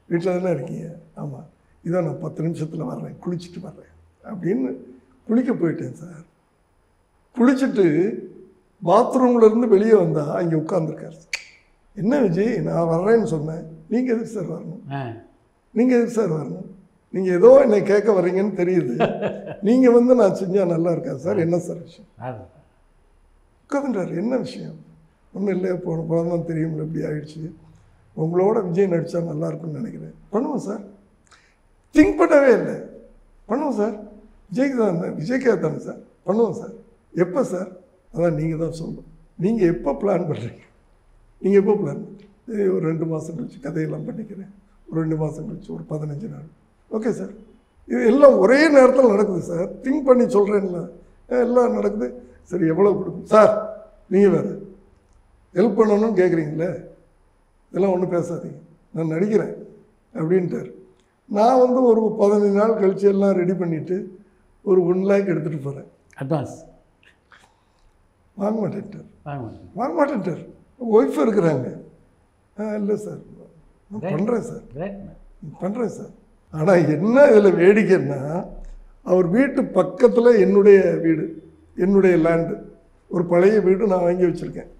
வீட்டில் தானே இருக்கீங்க? ஆமாம். இதான் நான் 10 நிமிஷத்தில் வர்றேன், குளிச்சுட்டு வர்றேன் அப்படின்னு குளிக்க போயிட்டேன் சார். குளிச்சுட்டு பாத்ரூம்லேருந்து வெளியே வந்தால் அங்கே உட்காந்துருக்கார். என்ன விஜய் நான் வர்றேன்னு சொன்னேன், நீங்கள் எதுக்கு சார் வரணும், நீங்கள் எதுக்கு சார் வரணும், நீங்கள் ஏதோ என்னை கேட்க வர்றீங்கன்னு தெரியுது, நீங்கள் வந்து நான் செஞ்சால் நல்லா இருக்காது சார், என்ன சார் விஷயம் உட்காந்துட்டார். என்ன விஷயம்? ஒன்றும் இல்லை, போன தான் தெரியும்ல இப்படி ஆகிடுச்சு, உங்களோட விஜய் நடித்தா நல்லாயிருக்குன்னு நினைக்கிறேன், பண்ணுவோம் சார். திங்க் பண்ணவே இல்லை, பண்ணுவோம் சார், விஜய்க்கு தான் விஜய்க்காக தானே சார், பண்ணுவோம் சார். எப்போ சார்? அதான் நீங்கள் தான் சொல்லணும், நீங்கள் எப்போ பிளான் பண்ணுறீங்க, நீங்கள் எப்போ பிளான் பண்ணுறீங்க? ஒரு 2 மாதம் கழிச்சு கதையெல்லாம் பண்ணிக்கிறேன், ஒரு 2 மாதம் கழிச்சு, ஒரு 15 நாள். Okay sir. இது எல்லாம் ஒரே நேரத்தில் நடக்குது சார், திங்க் பண்ணி சொல்கிறேன்ல, எல்லாம் நடக்குது. சரி எவ்வளோ கொடுக்கும் சார், நீங்கள் வேறு ஹெல்ப் பண்ணணும்னு கேட்குறீங்களே, இதெல்லாம் ஒன்றும் பேசாதீங்க, நான் நடிக்கிறேன் அப்படின்ட்டார். நான் வந்து ஒரு 15 நாள் கழிச்சு எல்லாம் ரெடி பண்ணிவிட்டு ஒரு 1 லேக் எடுத்துகிட்டு போகிறேன் அட்வான்ஸ். வாங்க மாட்டேன்ட்டார். ஒய்ஃப் இருக்கிறாங்க. இல்லை சார் நான் பண்ணுறேன் சார், பண்ணுறேன் சார். ஆனால் என்ன இதில் வேடிக்கைன்னா, அவர் வீட்டு பக்கத்தில் என்னுடைய வீடு, என்னுடைய லேண்டு, ஒரு பழைய வீடு நான் வாங்கி வச்சுருக்கேன்.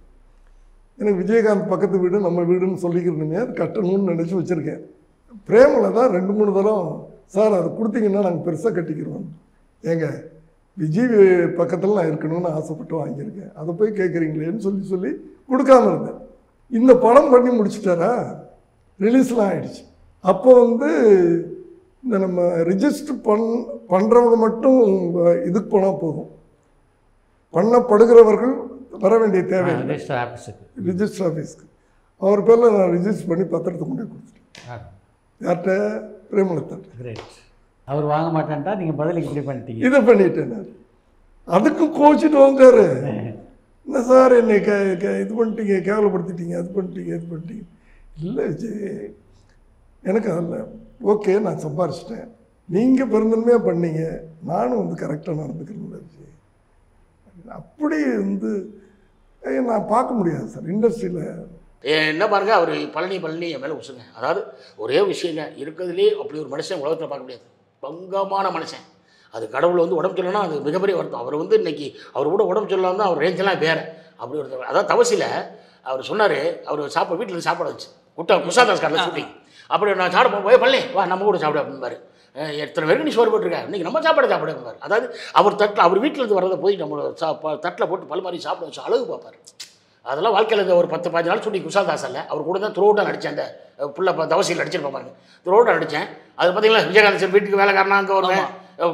எனக்கு விஜயகாந்த் பக்கத்து வீடு நம்ம வீடுன்னு சொல்லிக்கிறணுமே, அது கட்டணும்னு நினச்சி வச்சுருக்கேன். பிரேமில் தான் 2-3 தரம் சார் அதை கொடுத்தீங்கன்னா நாங்கள் பெருசாக கட்டிக்கிறோம். ஏங்க விஜய் பக்கத்தில் நான் இருக்கணும்னு ஆசைப்பட்டு வாங்கியிருக்கேன், அதை போய் கேட்குறீங்களேன்னு சொல்லி கொடுக்காம இருந்தேன். இந்த படம் பண்ணி முடிச்சுட்டாரா, ரிலீஸ்லாம் ஆகிடுச்சு. அப்போ வந்து இந்த நம்ம ரிஜிஸ்டர் பண்ணுறவங்க மட்டும் இதுக்கு போனால் போதும், பண்ணப்படுகிறவர்கள் வர வேண்டிய தேவை ரிஜிஸ்டர் ஆஃபீஸ்க்கு. அவர் பேரில் நான் ரிஜிஸ்டர் பண்ணி பத்திரத்தை கொண்டு கொடுத்துட்டேன். யார்கிட்ட? பிரேமலதா. அவர் வாங்க மாட்டேன்ட்டா நீங்கள் பதிலுக்கு இப்படி பண்ணிட்டீங்க. இதை பண்ணிட்டேன் நான். அதுக்கும் கோச்சிட்டு வாங்காரு. என்ன சார் என்னை இது பண்ணிட்டீங்க, கேவலப்படுத்திட்டீங்க, அது பண்ணிட்டீங்க, இது பண்ணிட்டீங்க. இல்லை விஜய், எனக்கு அதில் ஓகே, நான் சம்பாரிச்சிட்டேன், நீங்கள் பெருந்தன்மையாக பண்ணீங்க, நானும் வந்து கரெக்டாக நடந்துக்கிறேன் விஜய். அப்படி வந்து நான் பார்க்க முடியாது சார் இண்டஸ்ட்ரியில். என்ன பாருங்கள், அவர் பழனி என் மேலே உசுங்க. அதாவது ஒரே விஷயங்க, இருக்கிறதுலே அப்படி ஒரு மனுஷன் உலகத்தில் பார்க்க முடியாது. பங்கமான மனுஷன். அது கடவுள் வந்து உடம்பு சொல்லணும்னா அது மிகப்பெரிய வருத்தம். அவர் வந்து இன்றைக்கி அவர் கூட உடம்பு சொல்லலாம் தான், அவர் ரேஞ்செல்லாம் வேறு. அப்படி ஒரு அதாவது தவசியில் அவர் சொன்னார், அவர் வீட்டில் சாப்பாடு வச்சு குஷாதாஸ் காரில் ஷூட்டிங். அப்படி நான் சாப்பிட போய் பழனி வா நம்ம கூட சாப்பிட அப்படின்பாரு. எத்தனை பேருக்கு நீ சோறு போட்டிருக்கேன், இன்றைக்கி நம்ம சாப்பாடு அப்படின்பார். அதாவது அவர் வீட்டிலேருந்து வரதை போய் நம்ம தட்டில் போட்டு பல மாதிரி சாப்பிட வச்சு அழகு பார்ப்பார். அதெல்லாம் வாழ்க்கையில் இந்த ஒரு 10-15 நாள் ஷூட்டிங் குஷாதாஸ் இல்லை, அவர் கூட தான் த்ரோட்டாக நடித்தேன். அந்த புள்ள தவசியில் நடிச்சிருப்பேன் பாருங்க, த்ரோட்டாக நடித்தேன். அது பார்த்தீங்களா, விஜயகாந்த் சார் வீட்டுக்கு வேலைக்காரனா அங்கே வருவேன்,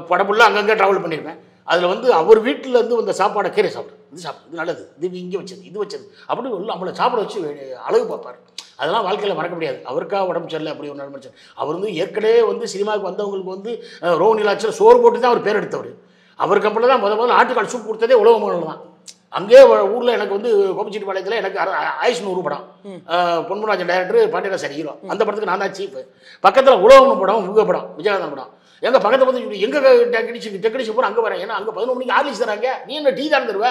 படம் ஃபுல்லாக அங்கங்கே ட்ராவல் பண்ணியிருப்பேன். அதில் வந்து அவர் வீட்டிலேருந்து வந்த சாப்பாடை கீரை சாப்பிடு, இது நல்லது, இது இங்கே வச்சது, இது வச்சது, அப்படி உள்ள நம்மளை சாப்பிட வச்சு அழகு பார்ப்பார். அதெல்லாம் வாழ்க்கையில் மறக்க முடியாது. அவருக்காக உடம்பு சரியில்லை அப்படி ஒரு நிலைமை. அவர் வந்து ஏற்கனவே வந்து சினிமாவுக்கு வந்தவங்களுக்கு வந்து ரோஹிணிலாச்சில் சோறு போட்டு தான் அவர் பேர் எடுத்தவர். அவர் கம்பெனியில் தான் முதல்ல ஆட்டுக்கால் சூப் கொடுத்ததே உலகமோனில் தான். அங்கேயே ஊரில் எனக்கு வந்து கோபிச்செட்டிப்பாளையத்தில் எனக்கு ஆயுஷ் 100 படம், பொன்முராஜன் டைரக்டர், பாண்டியராஜன் ஹீரோ. அந்த படத்துக்கு நான் தான் சீஃப். பக்கத்தில் உலகம் படம், உங்க படம், விஜயகாந்த் படம். எங்கள் பக்கத்தில் வந்து எங்கே டெக்னீஷியன் போகிற அங்கே வரேன். ஏன்னா அங்கே 11 மணிக்கு ஆர்லிஸ் தராங்க, நீ என்ன டீ தான் தருவ,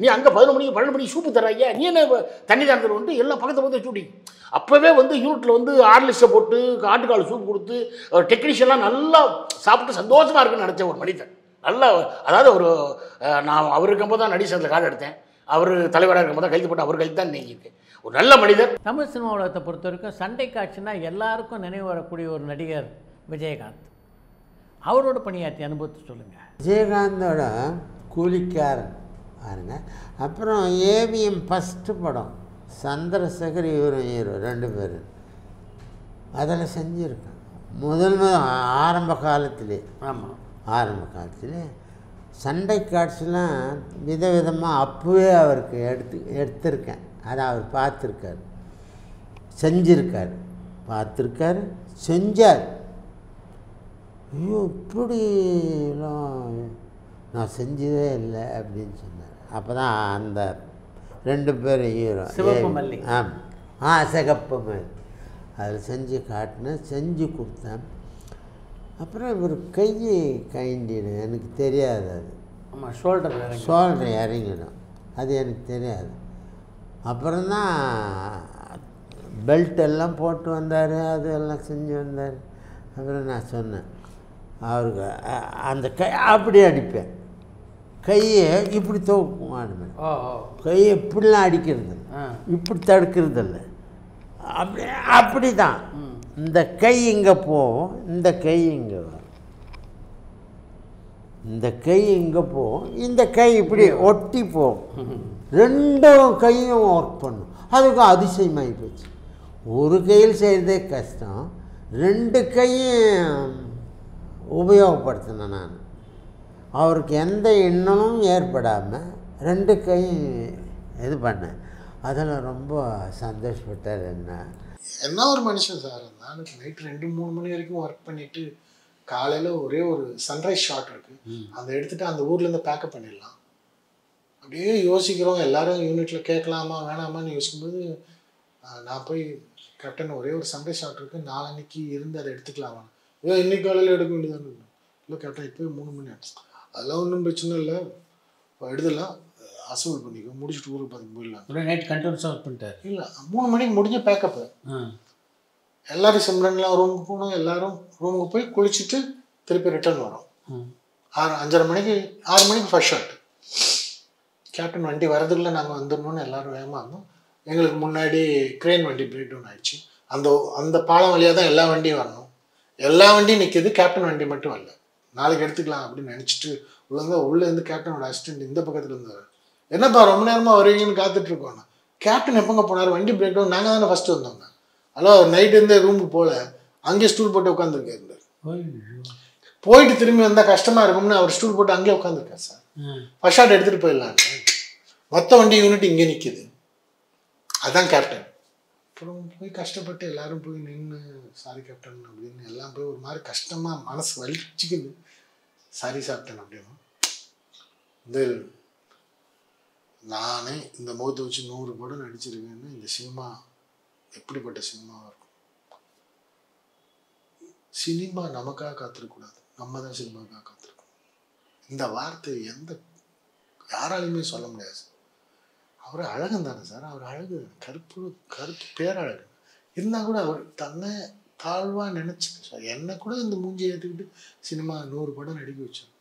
நீ அங்கே 11 மணிக்கு 12 மணிக்கு சூப்பு தராங்க, நீ என்ன தண்ணி தான் தருவோன்ட்டு எல்லாம் பக்கத்தில் வந்து ஷூட்டிங். அப்போவே வந்து யூனிட்டில் வந்து ஆர்லிஸை போட்டு ஆட்டுக்கால் சூப் கொடுத்து டெக்னீஷியன்லாம் நல்லா சாப்பிட்டு சந்தோஷமாக இருக்குன்னு நினச்ச ஒரு மனிதன். நல்ல அதாவது ஒரு நான் அவர் இருக்கும்போது தான் நடிசத்தில் கார்டு எடுத்தேன், அவர் தலைவராக இருக்கும்போது தான் கைது போட்டு அவர் கைது தான் நீங்கிருக்கு. ஒரு நல்ல மனிதர். தமிழ் சினிமா உலகத்தை பொறுத்த வரைக்கும் சண்டை காட்சினா எல்லாருக்கும் நினைவு வரக்கூடிய ஒரு நடிகர் விஜயகாந்த். அவரோட பணியாற்றிய அனுபவத்தை சொல்லுங்கள். விஜயகாந்தோட கூலிக்காரன் பாருங்க. அப்புறம் ஏவிஎம் ஃபஸ்ட்டு படம் சந்திரசேகர் இவரும் ஹீரோ 2 பேர் அதில் செஞ்சுருக்கேன். முதல் ஆரம்ப காலத்திலே. ஆமாம், ஆரம்ப காலத்தில் சண்டை காட்சிலாம் விதவிதமாக அப்போவே அவருக்கு எடுத்திருக்கேன். அதை அவர் பார்த்துருக்காரு, செஞ்சுருக்காரு, பார்த்துருக்காரு, செஞ்சார். ஐயோ இப்படிலாம் நான் செஞ்சதே இல்லை அப்படின்னு சொன்னார். அப்போ தான் அந்த 2 பேர் ஹீரோ சிவப்புமல்லி. சிகப்பு மல்லி அதில் செஞ்சு காட்டினேன், செஞ்சு கொடுத்தேன். அப்புறம் இவர் கையை கைண்டிடு எனக்கு தெரியாது. அது ஆமாம், ஷோல்டர் இறங்கிடும், அது எனக்கு தெரியாது. அப்புறம்தான் பெல்ட் எல்லாம் போட்டு வந்தார், அது எல்லாம் செஞ்சு வந்தார். அப்புறம் நான் சொன்னேன் அவருக்கு அந்த அப்படி அடிப்பேன், கையை இப்படி தூக்குவானுமே, கையை இப்படிலாம் அடிக்கிறது, இப்படி தடுக்கிறது இல்லை, அப்படி தான். இந்த கை இங்கே போகும், இந்த கை இங்கே வரும், இந்த கை இங்கே போகும், இந்த கை இப்படி ஒட்டி போகும். 2 கையும் ஒர்க் பண்ணும். அதுக்கு அதிசயமாகி போச்சு. ஒரு கையில் செய்கிறதே கஷ்டம், 2 கையும் உபயோகப்படுத்தினேன் நான். அவருக்கு எந்த எண்ணமும் ஏற்படாமல் 2 கையும் இது பண்ணேன். அதில் ரொம்ப சந்தோஷப்பட்டார். என்ன ஒரு மனுஷன் சார். நான் நைட்டு 2-3 மணி வரைக்கும் ஒர்க் பண்ணிவிட்டு காலையில் ஒரே ஒரு சன்ரைஸ் ஷாட் இருக்குது, அதை எடுத்துகிட்டு அந்த ஊர்லேருந்து பேக்கப் பண்ணிடலாம். அப்படியே யோசிக்கிறோம், எல்லோரும் யூனிட்டில் கேட்கலாமா வேணாமான்னு யோசிக்கும்போது நான் போய் கேப்டன் ஒரே ஒரு சன்ரைஸ் ஷாட் இருக்குது, நாளைக்கு இருந்து அதை எடுத்துக்கலாமா, இன்னைக்கு காலையில் எடுக்க வேண்டியதானு. இல்லை கேப்டன் இப்போ 3 மணி ஆச்சு, அதெல்லாம் ஒன்றும் பிரச்சனை இல்லை, எடுத்துடலாம், அசம்பிள் பண்ணிக்கோ, முடிச்சுட்டு ஊருக்கு பார்த்து போயிடலாம். நைட் கண்டினியூஸாக ஒர்க் பண்ணிட்டார். இல்லை 3 மணிக்கு முடிஞ்ச பேக்கப்பு. எல்லோரும் சிம்ரன்லாம் ரூமுக்கு போகணும், எல்லோரும் ரூமுக்கு போய் குளிச்சுட்டு திருப்பி ரிட்டர்ன் வரும். 5:30 மணிக்கு 6 மணிக்கு ஃபர்ஸ்ட் ஷாட். கேப்டன் வண்டி வரதுக்குள்ளே நாங்கள் வந்துடணும்னு எல்லோரும் வேகமாக இருந்தோம். எங்களுக்கு முன்னாடி க்ரெயின் வண்டி பிரேக் டவுன் ஆகிடுச்சு. அந்த அந்த பாலம் வழியாக தான் எல்லா வண்டியும் வரணும். எல்லா வண்டியும் நிற்கிது, கேப்டன் வண்டி மட்டும் வரல. நாளைக்கு எடுத்துக்கலாம் அப்படின்னு நினச்சிட்டு உள்ளேருந்து கேப்டனோட அசிஸ்டன்ட் இந்த பக்கத்தில் இருந்தார். என்னப்பா ரொம்ப நேரமாக வருவீங்கன்னு காத்துட்ருக்கோண்ணா. கேப்டன் எப்போங்க போனார்? வண்டி பிரேக் டவுன், நாங்கள் தானே ஃபஸ்ட்டு வந்தோங்க. ஹலோ, நைட்டு இருந்தே ரூமுக்கு போகல, அங்கேயே ஸ்டூல் போட்டு உட்காந்துருக்காரு. போயிட்டு திரும்பி வந்தால் கஷ்டமாக இருக்கும்னு அவர் ஸ்டூல் போட்டு அங்கேயே உட்காந்துருக்காரு சார். ஃபர்ஸ்ட் ஷாட் எடுத்துகிட்டு போயிடலான்னு. மொத்த வண்டி யூனிட் இங்கே நிற்கிது. அதுதான் கேப்டன். அப்புறம் போய் கஷ்டப்பட்டு எல்லாரும் போய் நின்று சாரி கேப்டன் அப்படின்னு எல்லாம் போய் ஒரு மாதிரி கஷ்டமாக மனசு வலிச்சுக்குது. சாரி கேப்டன் அப்படின்னு இந்த நானே இந்த முகத்தை வச்சு 100 படம் நடிச்சிருக்கேன்னு இந்த சினிமா எப்படிப்பட்ட சினிமாவாக இருக்கும். சினிமா நமக்காக காத்திருக்கக்கூடாது, நம்ம தான் சினிமாக்காக காத்திருக்கோம். இந்த வார்த்தை யாராலையுமே சொல்ல முடியாது. அவர் அழகன் தானே சார், அவர் அழகு, கருப்பு பேரழகு இருந்தால் கூட அவர் தன்னை தாழ்வாக நினச்சிக்க சார். என்னை கூட இந்த மூஞ்சியை ஏற்றுக்கிட்டு சினிமா 100 படம் நடிக்க வச்சோம்.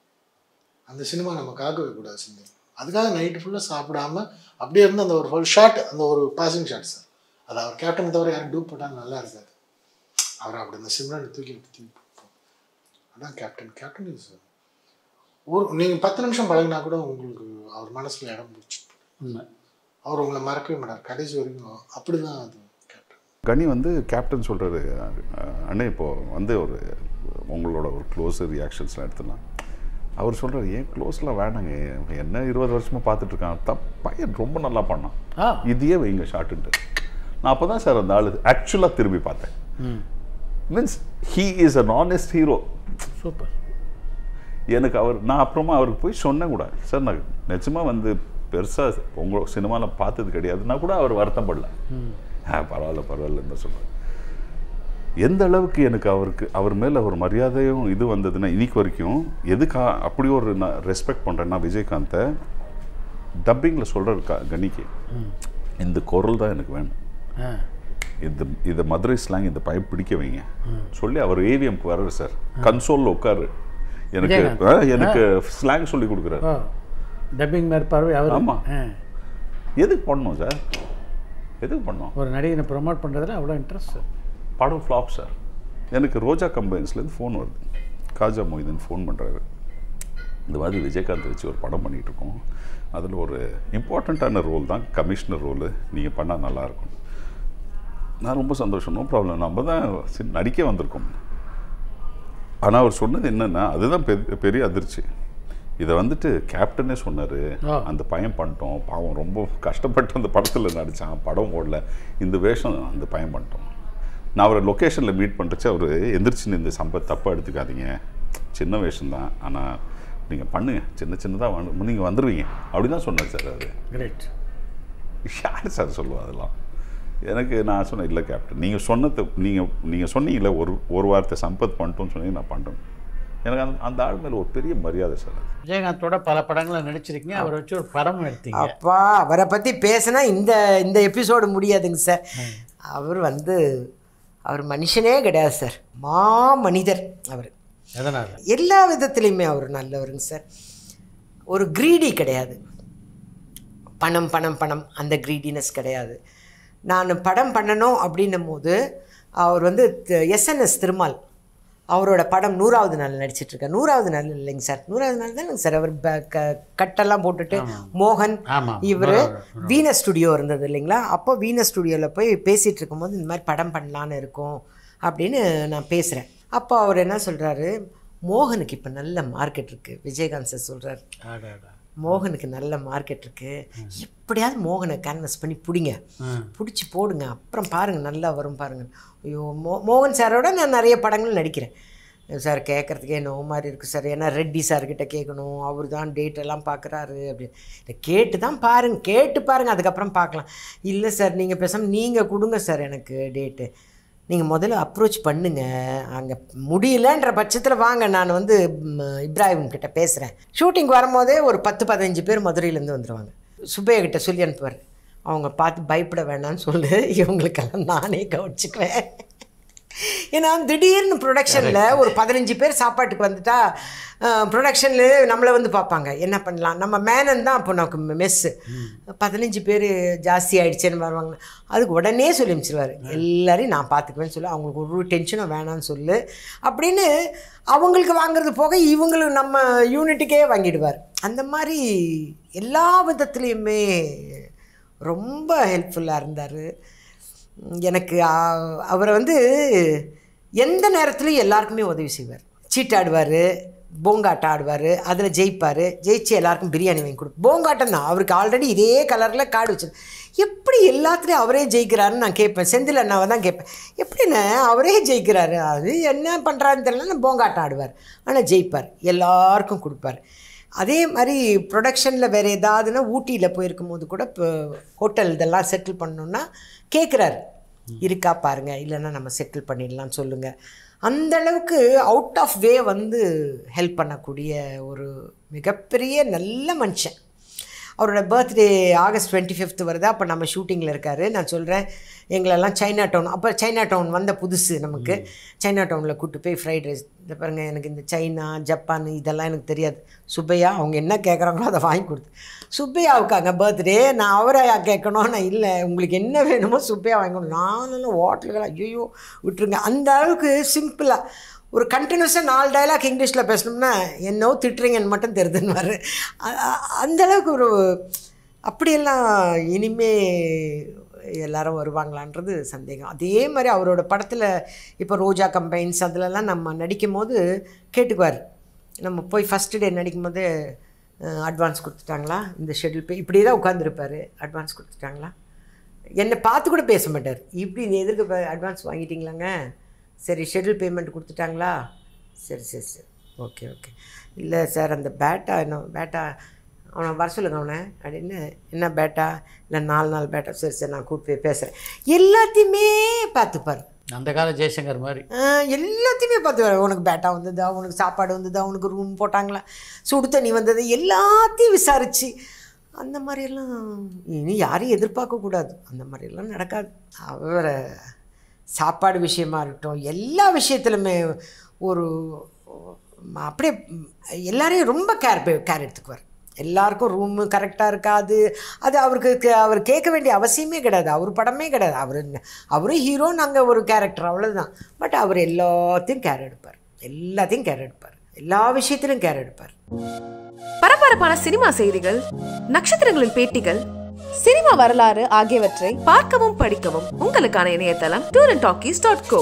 அந்த சினிமா நமக்காக வைக்கக்கூடாது சினிமா. அதுக்காக நைட்டு ஃபுல்லாக சாப்பிடாம அப்படியே இருந்து அந்த ஒரு ஃபுல் ஷாட், அந்த ஒரு பாசிங் ஷாட் சார். அது அவர் கேப்டன் தவிர யாரும் டூப் போட்டாலும் நல்லா இருக்காது. அவர் அப்படி இந்த சிம்ரனை தூக்கி அதான் கேப்டன். கேப்டன் இது சார் நீங்கள் 10 நிமிஷம் பழகினா கூட உங்களுக்கு அவர் மனசில் இடம் பிடிச்சி அவர் உங்களை மறக்கவே மாட்டார் கடைசி வரைக்கும். அப்படி தான் அது கேப்டன். கனி வந்து கேப்டன் சொல்கிறாரு, அண்ணே இப்போது ஒரு உங்களோட ஒரு க்ளோஸ் ரியாக்ஷன்ஸ்லாம் எடுத்துலாம். அவர் சொல்கிறார், ஏன் க்ளோஸ்லாம் வேணாங்க, என்ன 20 வருஷமாக பார்த்துட்ருக்கான், பையன் ரொம்ப நல்லா பண்ணான், இதையே வைங்க ஷார்ட்டுன்ட்டு. நான் அப்போ தான் சார் அந்த ஆள் ஆக்சுவலாக திரும்பி பார்த்தேன். Means he is an honest hero. Super. எனக்கு நான் அப்புறமா அவருக்கு போய் சொன்னேன் கூட, சார் நான் நிஜமாக பெருசாக உங்கள் சினிமாவில் பார்த்தது கிடையாதுன்னா கூட அவர் வருத்தப்படல. பரவாயில்லன்னு சொல்கிறேன். எந்த அளவுக்கு எனக்கு அவர் மேலே ஒரு மரியாதையும் இது வந்ததுன்னா இன்னைக்கு வரைக்கும் அப்படி ஒரு நான் ரெஸ்பெக்ட் பண்ணுறேன்னா விஜயகாந்தை டப்பிங்கில் சொல்கிற கனிக்கு இந்த குரல் தான் எனக்கு வேணும், இந்த மதுரை ஸ்லாங் இந்த பையன் பிடிக்க வைங்க சொல்லி அவர் ஏவிஎம்க்கு வர்றாரு சார். கன்சோலில் உட்காரு எனக்கு ஸ்லாங் சொல்லி கொடுக்குறாரு. டப்பிங் மேற்பார்வை அவர். ஆமாம். எதுக்கு பண்ணணும் சார், எதுக்கு பண்ணோம்? ஒரு நடிகனை ப்ரொமோட் பண்ணுறதுல அவ்வளோ இன்ட்ரெஸ்ட் சார். படம் ஃப்ளாப் சார். எனக்கு ரோஜா கம்பைன்ஸ்லேருந்து ஃபோன் வருது, காஜா மொய்தீன் ஃபோன் பண்ணுறாரு, இந்த மாதிரி விஜயகாந்த் வச்சு ஒரு படம் பண்ணிகிட்ருக்கோம், அதில் ஒரு இம்பார்ட்டண்ட்டான ரோல் தான் கமிஷனர் ரோலு, நீங்கள் பண்ணால் நல்லாயிருக்கும். நான் ரொம்ப சந்தோஷம், நோ ப்ராப்ளம், நம்ம தான் நடிக்க வந்திருக்கோம். ஆனால் அவர் சொன்னது என்னென்னா அதுதான் பெரிய அதிர்ச்சி. இதை கேப்டனே சொன்னார், அந்த பையன் பண்ணிட்டோம், பாவம் ரொம்ப கஷ்டப்பட்டு அந்த படத்தில் நடித்தான், படம் ஓடல, இந்த வேஷம் அந்த பையன் பண்ணிட்டோம். நான் அவரை லொக்கேஷனில் மீட் பண்ணுறச்சு அவர் எந்திரிச்சின்னு இந்த தப்பாக எடுத்துக்காதீங்க, சின்ன வேஷம்தான், ஆனால் நீங்கள் பண்ணுங்கள், சின்னதாக நீங்கள் வந்துடுவீங்க அப்படி தான் சொன்னார் சார். அது கிரேட். யார் சார் சொல்லுவோம் அதெல்லாம்? நான் சொன்னேன், இல்லை கேப்டன், நீங்கள் சொன்னதை நீங்கள் சொன்னீங்களே ஒரு வார்த்தை சம்பத் பண்ணிட்டோன்னு சொன்னீங்க, நான் பண்ணுறேன். எனக்கு அந்த ஆள் மேலே ஒரு பெரிய மரியாதை சார். விஜயகாந்தோட பல படங்களை நடிச்சிருக்கீங்க, அவரை வச்சு ஒரு படம் எடுத்தீங்க. அப்பா அவரை பற்றி பேசினா இந்த எபிசோடு முடியாதுங்க சார். அவர் மனுஷனே கிடையாது சார், மனிதர் அவர். எதனால்? எல்லா விதத்துலேயுமே அவர் நல்லவருங்க சார். ஒரு க்ரீடி கிடையாது, பணம் பணம் பணம் அந்த க்ரீடினஸ் கிடையாது. நான் படம் பண்ணணும் அப்படின்னும் போது அவர் எஸ்என்எஸ் திருமால் அவரோட படம் 100வது நாள் நடிச்சிட்ருக்கார். 100வது நாள் இல்லைங்க சார், 100வது நாள் தானேங்க சார். அவர் கட்டெல்லாம் போட்டுட்டு மோகன் இவர் வீனஸ் ஸ்டுடியோ இருந்தது இல்லைங்களா, அப்போ வீனஸ் ஸ்டுடியோவில் போய் பேசிகிட்டு இருக்கும்போது இந்த மாதிரி படம் பண்ணலான்னு இருக்கும் அப்படின்னு நான் பேசுகிறேன். அப்போ அவர் என்ன சொல்கிறாரு, மோகனுக்கு இப்போ நல்ல மார்க்கெட் இருக்குது. விஜயகாந்த் சார் சொல்கிறார், மோகனுக்கு நல்ல மார்க்கெட் இருக்குது, எப்படியாவது மோகனை கேன்வஸ் பண்ணி பிடிச்சி போடுங்க, அப்புறம் பாருங்கள் நல்லா வரும் பாருங்கள். ஐயோ மோகன் சாரோட நான் நிறைய படங்கள் நடிக்கிறேன் சார், கேட்குறதுக்கே நோ மாதிரி இருக்குது சார். ஏன்னா ரெட்டி சார்கிட்ட கேட்கணும், அவர் தான் டேட்டெல்லாம் பார்க்குறாரு அப்படின்னு. இதை கேட்டு பாருங்கள் அதுக்கப்புறம் பார்க்கலாம். இல்லை சார் நீங்கள் பேசாமல் நீங்கள் கொடுங்க சார் எனக்கு டேட்டு, நீங்கள் முதல்ல அப்ரோச் பண்ணுங்கள், அங்கே முடியலன்ற பட்சத்தில் வாங்க, நான் இப்ராஹிம் கிட்ட பேசுகிறேன். ஷூட்டிங் வரும்போதே ஒரு 10-15 பேர் மதுரையிலேருந்து வந்துடுவாங்க. சுப்பையா கிட்ட சொல்லி அனுப்புவார், அவங்க பார்த்து பயப்பட வேண்டாம்னு சொல்லு, இவங்களுக்கெல்லாம் நானே கவனிச்சுக்குவேன். ஏன்னா திடீர்னு ப்ரொடக்ஷனில் ஒரு 15 பேர் சாப்பாட்டுக்கு வந்துட்டா ப்ரொடக்ஷனில் நம்மளை வந்து பார்ப்பாங்க, என்ன பண்ணலாம். நம்ம மேனன் தான் அப்போ நமக்கு மெஸ்ஸு. 15 பேர் ஜாஸ்தி ஆகிடுச்சேன்னு வருவாங்க, அதுக்கு உடனே சொல்லி அனுப்பிச்சிருவார், எல்லோரையும் நான் பார்த்துக்குவேன்னு சொல்லி, அவங்களுக்கு ஒரு டென்ஷனும் வேணான்னு சொல்லு அப்படின்னு அவங்களுக்கு வாங்குறது போக இவங்களுக்கு நம்ம யூனிட்டுக்கே வாங்கிடுவார். அந்த மாதிரி எல்லா விதத்துலேயுமே ரொம்ப ஹெல்ப்ஃபுல்லாக இருந்தார் எனக்கு. அவரை வந்து எந்த நேரத்துலையும் எல்லாருக்குமே உதவி செய்வார். சீட்டாடுவார், போங்காட்டம் ஆடுவார், அதில் ஜெயிப்பார், ஜெயிச்சு எல்லாருக்கும் பிரியாணி வாங்கி கொடுப்பார். போங்காட்டம் தான், அவருக்கு ஆல்ரெடி இதே கலரில் கார்டு வச்சு எப்படி எல்லாத்துலேயும் அவரே ஜெயிக்கிறாருன்னு நான் கேட்பேன். செந்தில் அண்ணாவை தான் கேட்பேன், எப்படின்னா அவரே ஜெயிக்கிறாரு, அது என்ன பண்ணுறாருன்னு தெரியல, போங்காட்டம் ஆடுவார், ஆனால் ஜெயிப்பார், எல்லாருக்கும் கொடுப்பார். அதே மாதிரி ப்ரொடக்ஷனில் வேறு ஏதாவதுன்னா ஊட்டியில் போயிருக்கும் போது கூட இப்போ ஹோட்டல் இதெல்லாம் செட்டில் பண்ணணுன்னா கேட்குறாரு, இருக்கா பாருங்கள், இல்லைன்னா நம்ம செட்டில் பண்ணிடலான்னு சொல்லுங்கள். அந்தளவுக்கு அவுட் ஆஃப் வே வந்து ஹெல்ப் பண்ணக்கூடிய ஒரு மிகப்பெரிய நல்ல மனுஷன். அவரோட பர்த்டே ஆகஸ்ட் 25 வருது. அப்போ நம்ம ஷூட்டிங்கில் இருக்கார். நான் சொல்கிறேன், எங்களெல்லாம் சைனா டவுன், அப்போ சைனா டவுன் வந்த புதுசு நமக்கு, சைனா டவுனில் கூப்பிட்டு போய் ஃப்ரைட் ரைஸ், இந்த பாருங்கள் எனக்கு இந்த சைனா ஜப்பான் இதெல்லாம் எனக்கு தெரியாது, சுப்பையா அவங்க என்ன கேட்குறாங்களோ அதை வாங்கி கொடுத்து. சுப்பையாவுக்காங்க பர்த்டே, நான் அவரை கேட்கணும், நான் இல்லை உங்களுக்கு என்ன வேணுமோ சுப்பையா வாங்கணும். நானும் ஹோட்டல்கள் ஐயோ விட்டுருங்க. அந்த அளவுக்கு சிம்பிளாக ஒரு கண்டினியூஸாக 4 டைலாக் இங்கிலீஷில் பேசணும்னா என்னோ திட்டுறீங்கன்னு மட்டும் தெரிதுன்னு அந்தளவுக்கு ஒரு அப்படியெல்லாம் இனிமே எல்லாரும் வருவாங்களான்றது சந்தேகம். அதே மாதிரி அவரோட படத்தில் இப்போ ரோஜா கம்பைன்ஸ் அதிலெல்லாம் நம்ம நடிக்கும் போது கேட்டுக்குவார். நம்ம போய் ஃபஸ்ட்டு டே நடிக்கும் போது அட்வான்ஸ் கொடுத்துட்டாங்களா, இந்த ஷெட்யூல் பே இப்படி தான் உட்காந்துருப்பார், அட்வான்ஸ் கொடுத்துட்டாங்களா, என்னை பார்த்து கூட பேச மாட்டார், இப்படி எதிர்க்க அட்வான்ஸ் வாங்கிட்டீங்களாங்க, சரி ஷெட்யூல் பேமெண்ட் கொடுத்துட்டாங்களா, சரி சரி சரி ஓகே ஓகே, இல்லை சார் அந்த பேட்டா என்ன பேட்டா அவனை வர சொல்லுங்க அவனை அப்படின்னு, என்ன பேட்டா, இல்லை 4 நாள் பேட்டா, சரி சரி நான் கூப்பிட்டு போய் பேசுகிறேன், எல்லாத்தையுமே பார்த்துப்பார். அந்த கால ஜெய்சங்கர் மாதிரி எல்லாத்தையுமே பார்த்துப்பார். உனக்கு பேட்டா வந்ததா, உனக்கு சாப்பாடு வந்ததா, உனக்கு ரூம் போட்டாங்களா, சுடு தண்ணி வந்தது, எல்லாத்தையும் விசாரித்து அந்த மாதிரியெல்லாம் இனி யாரையும் எதிர்பார்க்கக்கூடாது, அந்த மாதிரியெல்லாம் நடக்காது. அவரை சாப்பாடு விஷயமா இருக்கட்டும், எல்லா விஷயத்துலையுமே ஒரு அப்படியே எல்லாரையும் ரொம்ப கேர் எடுத்துக்குவார். எல்லாருக்கும் ரூமு கரெக்டாக இருக்காது, அது அவர் கேட்க வேண்டிய அவசியமே கிடையாது, அவர் படமே கிடையாது, அவரும் ஹீரோ, நாங்கள் ஒரு கேரக்டர் அவ்வளோதான். பட் அவர் எல்லாத்தையும் கேர் எடுப்பார், எல்லாத்தையும் கேர் எடுப்பார், எல்லா விஷயத்திலும் கேர் எடுப்பார். பரபரப்பான சினிமா செய்திகள், நட்சத்திரங்களின் பேட்டிகள், சினிமா வரலாறு ஆகியவற்றை பார்க்கவும் படிக்கவும் உங்களுக்கான இணையதளம் tourantalkies.co.